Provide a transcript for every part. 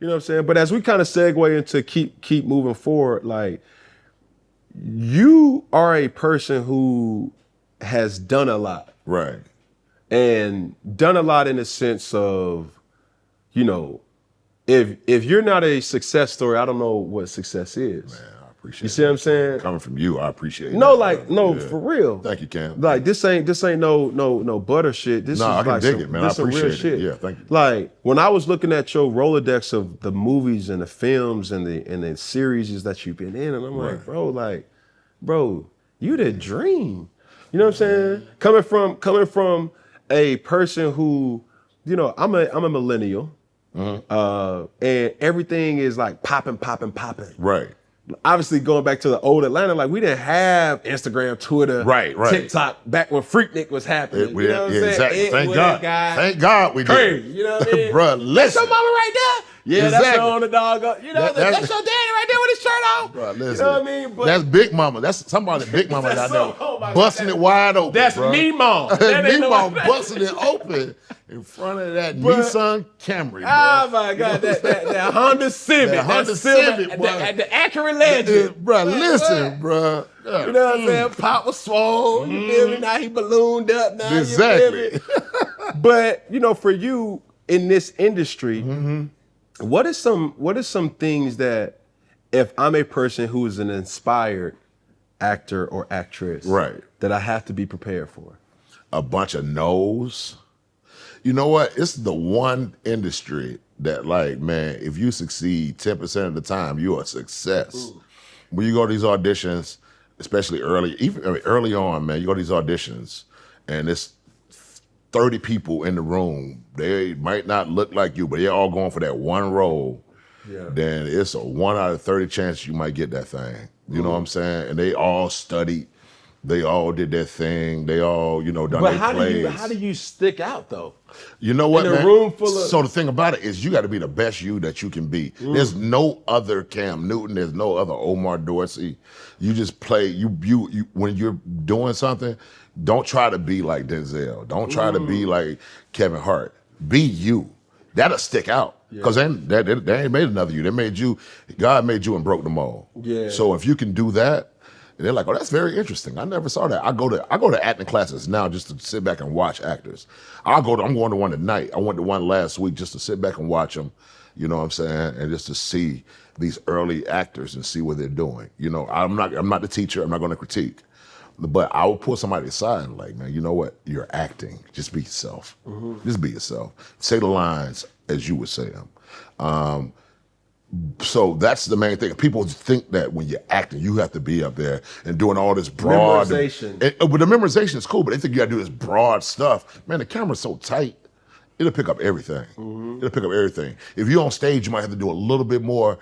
You know what I'm saying? But as we kind of segue into keep moving forward, like, you are a person who has done a lot. Right. And done a lot in the sense of, you know, if you're not a success story, I don't know what success is. Man, I appreciate it. You see what I'm saying? Coming from you, I appreciate it. No, like, no, for real. Thank you, Cam. Like, this ain't no butter shit. This is I can like dig it, man. I this some real appreciate shit. it. Yeah, thank you. Like, when I was looking at your Rolodex of the movies and the films and the series that you've been in, and I'm like, bro, you the dream. You know what I'm saying? Coming from a person who, you know, I'm a millennial. And everything is like popping. Right. Obviously, going back to the old Atlanta, like, we didn't have Instagram, Twitter, right. TikTok back when Freaknik was happening. You know what I'm saying? Exactly. Thank God we crazy, did. you know what I mean? Bruh, listen. That's your mama right there. Yeah, exactly. That's on the dog. You know, that's your daddy right there with his shirt on. Bruh, listen. You know what I mean? But that's Big Mama. That's somebody Big Mama out there busting it wide open. That's me, mom. Me, mom, busting it open in front of that Nissan Camry. Oh my God, that Honda Civic, that Honda Civic, the Acura Legend, bro. Listen, bro. You know what I'm saying? Pop was swole. You feel me? Now he ballooned up. Now exactly. You feel me? But you know, for you in this industry. What is some things that, if I'm a person who is an inspired actor or actress, right, that I have to be prepared for? A bunch of no's. You know what? It's the one industry that, like, man, if you succeed 10% of the time, you're a success. Ooh. When you go to these auditions, especially early on, man, you go to these auditions and it's 30 people in the room. They might not look like you, but they're all going for that one role. Yeah. Then it's a 1 out of 30 chance you might get that thing. You know what I'm saying? And they all studied. They all did their thing. They all, you know, done their plays. How do you stick out, though? You know what, in man? a room full of... So the thing about it is you got to be the best you that you can be. There's no other Cam Newton. There's no other Omar Dorsey. You just play. You when you're doing something, don't try to be like Denzel. Don't try to be like Kevin Hart. Be you. That'll stick out. Because they ain't made another you. They made you. God made you and broke them all. Yeah. So if you can do that, and they're like, oh, that's very interesting. I never saw that. I go to acting classes now just to sit back and watch actors. I'm going to one tonight. I went to one last week just to sit back and watch them, you know what I'm saying, and just to see these early actors and see what they're doing. You know, I'm not the teacher. I'm not going to critique. But I will pull somebody aside and like, man, you know what? You're acting. Just be yourself. Just be yourself. Say the lines as you would say them. So that's the main thing. People think that when you're acting, you have to be up there and doing all this broad memorization. But the memorization is cool, but they think you got to do this broad stuff. Man, the camera's so tight, it'll pick up everything. It'll pick up everything. If you're on stage, you might have to do a little bit more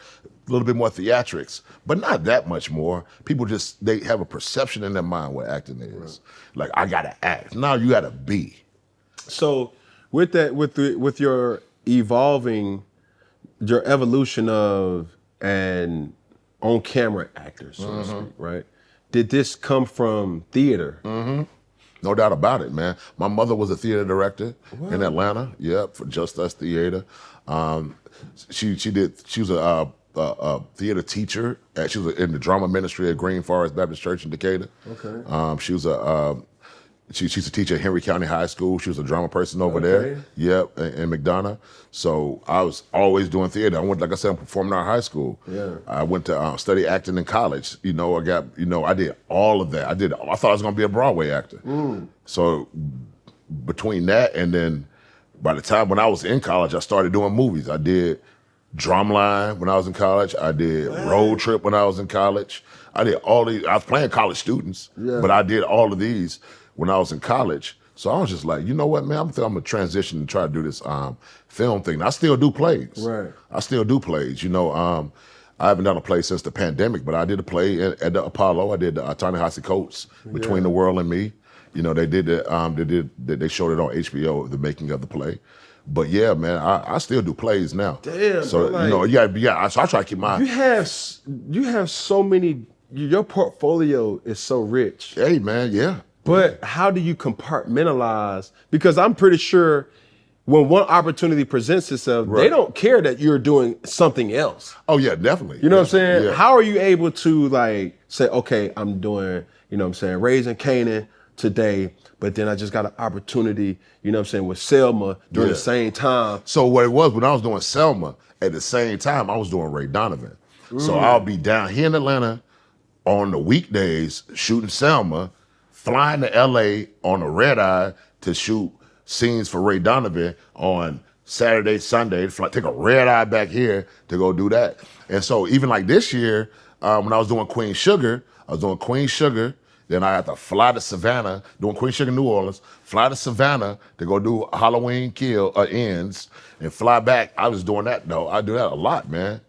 theatrics, but not that much more. People they have a perception in their mind what acting is. Right. Like, I gotta act. Now you gotta be. So with that, with your evolution of an on-camera actor, so to speak, right? Did this come from theater? No doubt about it, man. My mother was a theater director in Atlanta. Yep, for Just Us Theater. She was a theater teacher. She was in the drama ministry at Green Forest Baptist Church in Decatur. Okay. She was she used to teach at Henry County High School. She was a drama person over there. Yep, in McDonough. So I was always doing theater. I went, like I said, I'm performing out of high school. Yeah. I went to study acting in college. You know, I did all of that. I thought I was gonna be a Broadway actor. So between that and then by the time when I was in college, I started doing movies. I did Drumline when I was in college. I did Road Trip when I was in college. I did all these. I was playing college students, but I did all of these when I was in college. So I was just like, you know what, man, I'm gonna transition and try to do this film thing. I still do plays. Right. I still do plays. You know, I haven't done a play since the pandemic, but I did a play at the Apollo. I did Ta-Nehisi Coates, Between the World and Me. You know, they did they showed it on HBO, the making of the play. But yeah, man, I still do plays now. Damn. So like, you know, so I try to keep my. You have so many. Your portfolio is so rich. Hey, man, yeah. But how do you compartmentalize? Because I'm pretty sure when one opportunity presents itself, they don't care that you're doing something else. Oh yeah, definitely. You know what I'm saying? Yeah. How are you able to like say, okay, I'm doing, you know what I'm saying, Raising Canaan today, but then I just got an opportunity, you know what I'm saying, with Selma during the same time. So what it was, when I was doing Selma, at the same time, I was doing Ray Donovan. So I'll be down here in Atlanta on the weekdays shooting Selma, flying to LA on a red eye to shoot scenes for Ray Donovan on Saturday, Sunday, take a red eye back here to go do that. And so even like this year, when I was doing Queen Sugar, then I had to fly to Savannah, doing Queen Sugar, New Orleans, fly to Savannah to go do Halloween Ends, and fly back. I was doing that though. I do that a lot, man.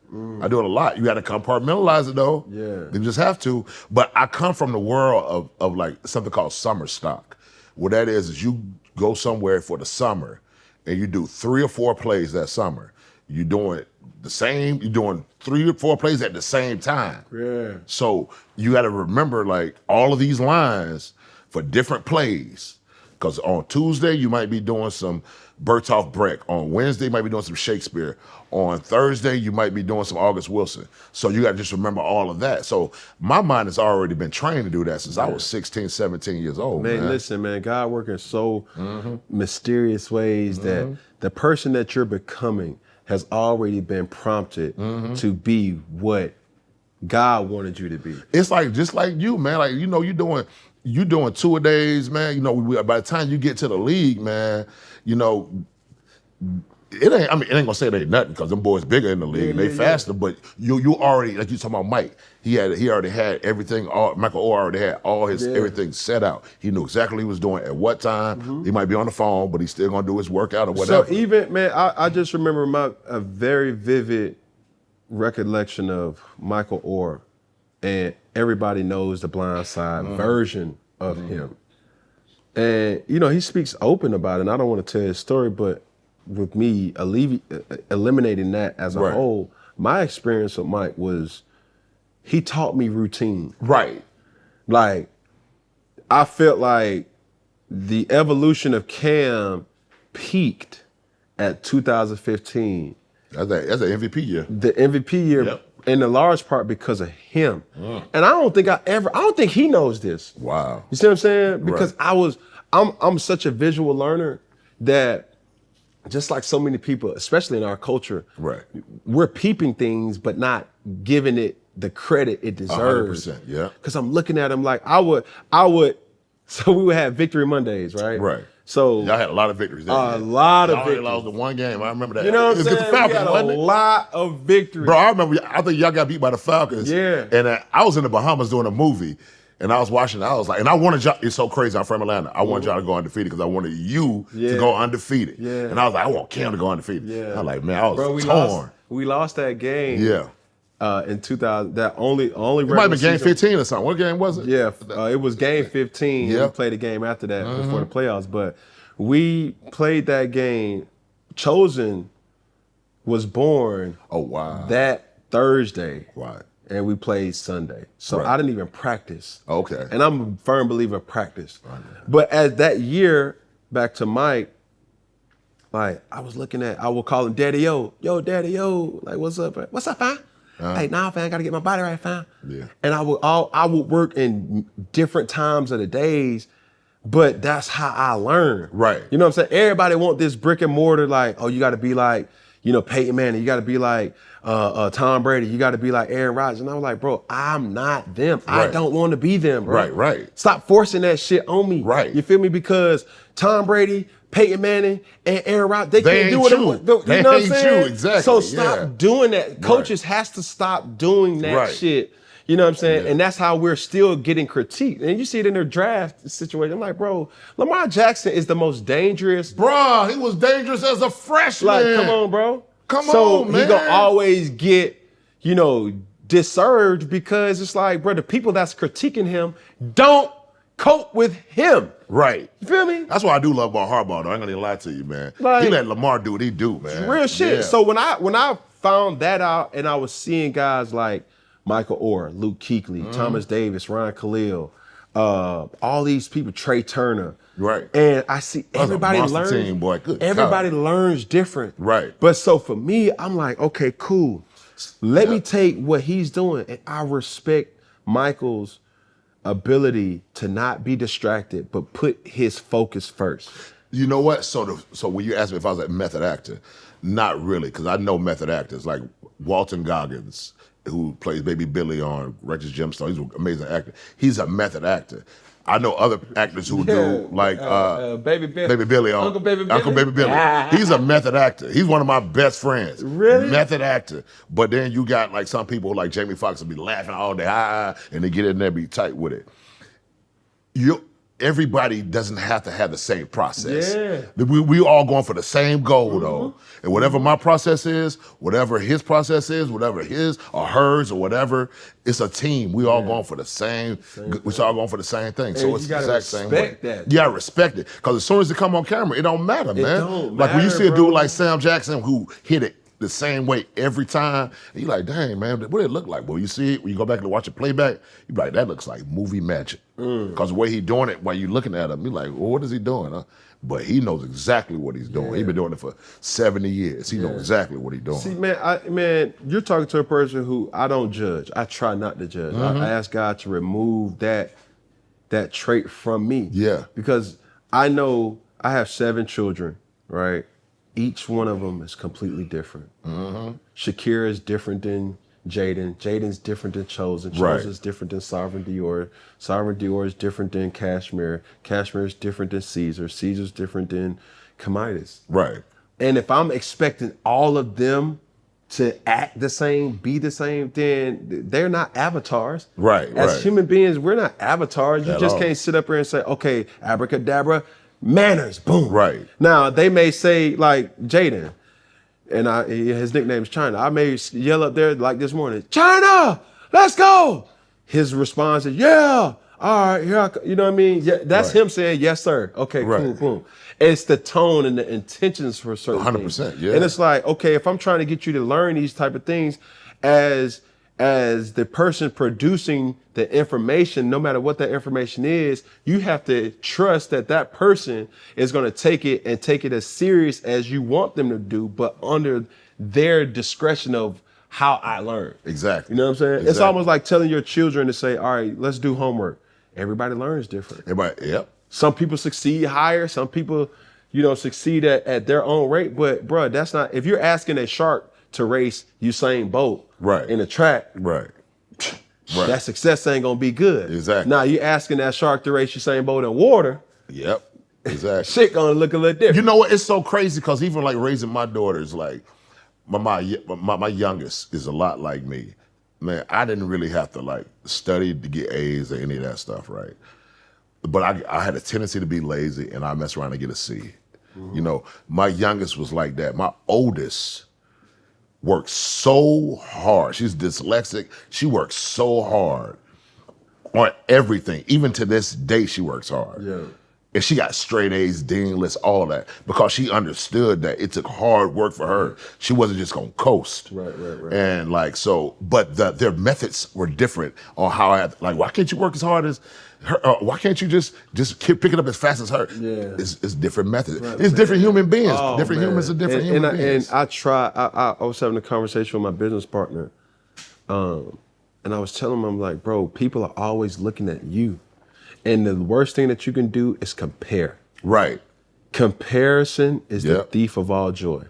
I do it a lot. You got to compartmentalize it though. Yeah. You just have to. But I come from the world of like something called summer stock. What that is you go somewhere for the summer and you do 3 or 4 plays that summer. You're doing 3 or 4 plays at the same time. Yeah. So you got to remember like all of these lines for different plays. Because on Tuesday, you might be doing some Bertolt Brecht. On Wednesday, you might be doing some Shakespeare. On Thursday, you might be doing some August Wilson. So you got to just remember all of that. So my mind has already been trained to do that since I was 16, 17 years old, man. Listen, man, God working so mysterious ways that the person that you're becoming has already been prompted to be what God wanted you to be. It's like just like you, man. Like you doing 2 a days, man. You know, by the time you get to the league, man, you know, it ain't gonna say it ain't nothing because them boys bigger in the league and they faster. But you already, like you talking about Mike, he already had everything. Michael Orr already had all his everything set out. He knew exactly what he was doing at what time. He might be on the phone, but he's still gonna do his workout or whatever. So even, man, I just remember a very vivid recollection of Michael Orr, and everybody knows the Blind Side version of him. And, you know, he speaks open about it, and I don't want to tell his story, but with me eliminating that as a whole, my experience with Mike was he taught me routine. Right. Like, I felt like the evolution of Cam peaked at 2015. That's an MVP year. The MVP year, in a large part because of him. And I don't think he knows this. Wow. You see what I'm saying? Because I'm such a visual learner that just like so many people, especially in our culture, we're peeping things but not giving it the credit it deserves. 100%, yeah. Because I'm looking at him like I would, so we would have Victory Mondays, right? Right. So y'all had a lot of victories. A lot of victories. Y'all lost the one game. I remember that. You know what I'm saying? The Falcons, we had a lot of victories. Bro, I remember, I think y'all got beat by the Falcons. Yeah. And I was in the Bahamas doing a movie, and I was watching it. I was like, and I wanted y'all, it's so crazy, I'm from Atlanta. I wanted y'all to go undefeated because I wanted you to go undefeated. Yeah. And I was like, I want Cam to go undefeated. Yeah. I was like, man, I was torn. We lost that game. Yeah. In 2000, that only It might have been game 15 or something. What game was it? Yeah, it was game 15. Yeah. We played a game after that before the playoffs, but we played that game. Chosen was born that Thursday. Right. And we played Sunday. So I didn't even practice. Okay. And I'm a firm believer of practice. But as that year, back to Mike, like I would call him Daddy Yo. Yo, Daddy Yo. Like, what's up? What's up, fam? Hey, nah, fam, I gotta get my body right, fam. Yeah. And I would work in different times of the days, but that's how I learn. Right. You know what I'm saying? Everybody want this brick and mortar, like, oh, you gotta be like, you know, Peyton Manning, you gotta be like Tom Brady, you gotta be like Aaron Rodgers. And I was like, bro, I'm not them. I don't want to be them, bro. Right. Stop forcing that shit on me. Right. You feel me? Because Tom Brady, Peyton Manning, and Aaron Rodgers, they can't do what they want. You know what I'm saying? Exactly. So stop doing that. Coaches has to stop doing that shit. You know what I'm saying? And that's how we're still getting critiqued. And you see it in their draft situation. I'm like, bro, Lamar Jackson is the most dangerous. Bro, he was dangerous as a freshman. Like, come on, bro. Come so on, man. He gonna always get, you know, disserved because it's like, bro, the people that's critiquing him don't cope with him. Right. You feel me? That's why I do love Harbaugh, though. I ain't gonna lie to you, man. Like, he let Lamar do what he do, man. Real shit. Yeah. So when I found that out and I was seeing guys like Michael Orr, Luke Kuechly, Thomas Davis, Ryan Khalil, all these people, Trey Turner, Right. And I see That was a everybody monster learns. team, boy. Good Everybody God. learns different. Right. But so for me, I'm like, okay, cool. Let me take what he's doing, and I respect Michael's ability to not be distracted, but put his focus first. You know what? So when you asked me if I was a method actor, not really, because I know method actors like Walton Goggins, who plays Baby Billy on Wreckage Gemstone. He's an amazing actor. He's a method actor. I know other actors who do like Baby Billy. Baby Billy on Uncle Baby Billy. Uncle Baby Billy. He's a method actor. He's one of my best friends. Really? Method actor. But then you got like some people like Jamie Foxx will be laughing all day, and they get in there and be tight with it. Everybody doesn't have to have the same process. Yeah. We all going for the same goal though. And whatever my process is, whatever his process is, whatever his or hers or whatever, it's a team. We all going for the same we all going for the same thing. So it's the exact same way. Respect that. Yeah, respect it. Because as soon as it come on camera, it don't matter, man. Don't like when you matter, see a bro. dude like Sam Jackson who hit it the same way every time, and you like, dang, man, what did it look like? Well, you see it, when you go back and watch it playback, you be like, that looks like movie magic. Because the way he doing it, while you looking at him, you like, well, what is he doing? Huh? But he knows exactly what he's doing. He's been doing it for 70 years. He knows exactly what he's doing. See, man, you're talking to a person who I don't judge. I try not to judge. I ask God to remove that trait from me. Yeah. Because I know I have 7 children, right? Each one of them is completely different. Shakira is different than Jaden. Jaden's different than Chosen. Chosen's different than Sovereign Dior. Sovereign Dior is different than Cashmere. Cashmere is different than Caesar. Caesar's different than Comidas. Right. And if I'm expecting all of them to act the same, be the same, then they're not avatars. Right. As human beings, we're not avatars. You just can't sit up here and say, okay, abracadabra, manners, boom. Right. Now, they may say, like Jaden, and his nickname is China. I may yell up there like this morning, China, let's go. His response is, yeah, all right, here I come. You know what I mean? Yeah, that's him saying, yes, sir. Okay, cool, boom. It's the tone and the intentions for certain 100%, things. yeah. And it's like, okay, if I'm trying to get you to learn these type of things as the person producing the information, no matter what that information is, you have to trust that that person is going to take it as serious as you want them to do, but under their discretion of how I learn. Exactly. You know what I'm saying? Exactly. It's almost like telling your children to say, all right, let's do homework. Everybody learns different. Everybody, yep. Some people succeed higher. Some people, succeed at their own rate. But bro, that's not, if you're asking a shark to race Usain Bolt in a track, that success ain't gonna be good. Exactly. Now you asking that shark to race Usain Bolt in water. Yep. Exactly. Shit gonna look a little different. You know what? It's so crazy because even like raising my daughters, like my youngest is a lot like me. Man, I didn't really have to like study to get A's or any of that stuff, right? But I had a tendency to be lazy and I mess around and get a C. My youngest was like that. My oldest worked so hard. She's dyslexic. She works so hard on everything. Even to this day, she works hard. Yeah. And she got straight A's, dean lists, all of that, because she understood that it took hard work for her. She wasn't just gonna coast. Right. And like, so, but their methods were different on how why can't you work as hard as her? Why can't you just keep picking up as fast as her? Yeah. It's different methods. Right, It's different human beings. Oh, Different man. humans are different human beings. And I was having a conversation with my business partner, and I was telling him, I'm like, bro, people are always looking at you. And the worst thing that you can do is compare. Right. Comparison is the thief of all joy.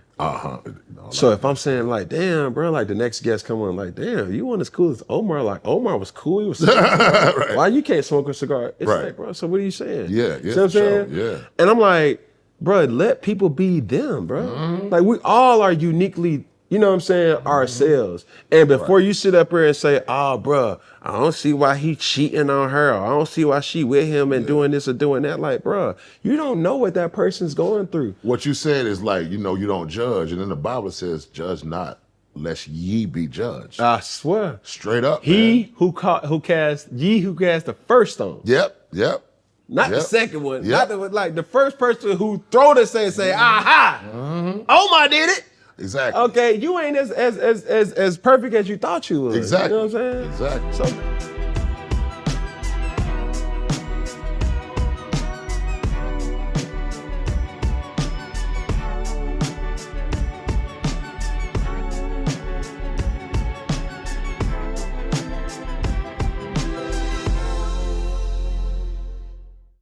So if I'm saying like, damn, bro, like the next guest come on, like, damn, you weren't as cool as Omar. Like Omar was cool. He was right. Why you can't smoke a cigar? It's like, bro, so what are you saying? Yeah. You know what I'm saying? Yeah. And I'm like, bro, let people be them, bro. Like we all are uniquely, you know what I'm saying, ourselves. And before you sit up here and say, oh, bro, I don't see why he cheating on her, or I don't see why she with him and doing this or doing that. Like, bro, you don't know what that person's going through. What you said is like, you don't judge. And then the Bible says, judge not, lest ye be judged. I swear. Straight up, He man. who cast the first stone. Yep. Not the second one. Yep. Not the first person who throw the say, aha, Omar did it. Exactly. Okay, you ain't as perfect as you thought you was. Exactly. You know what I'm saying? Exactly. So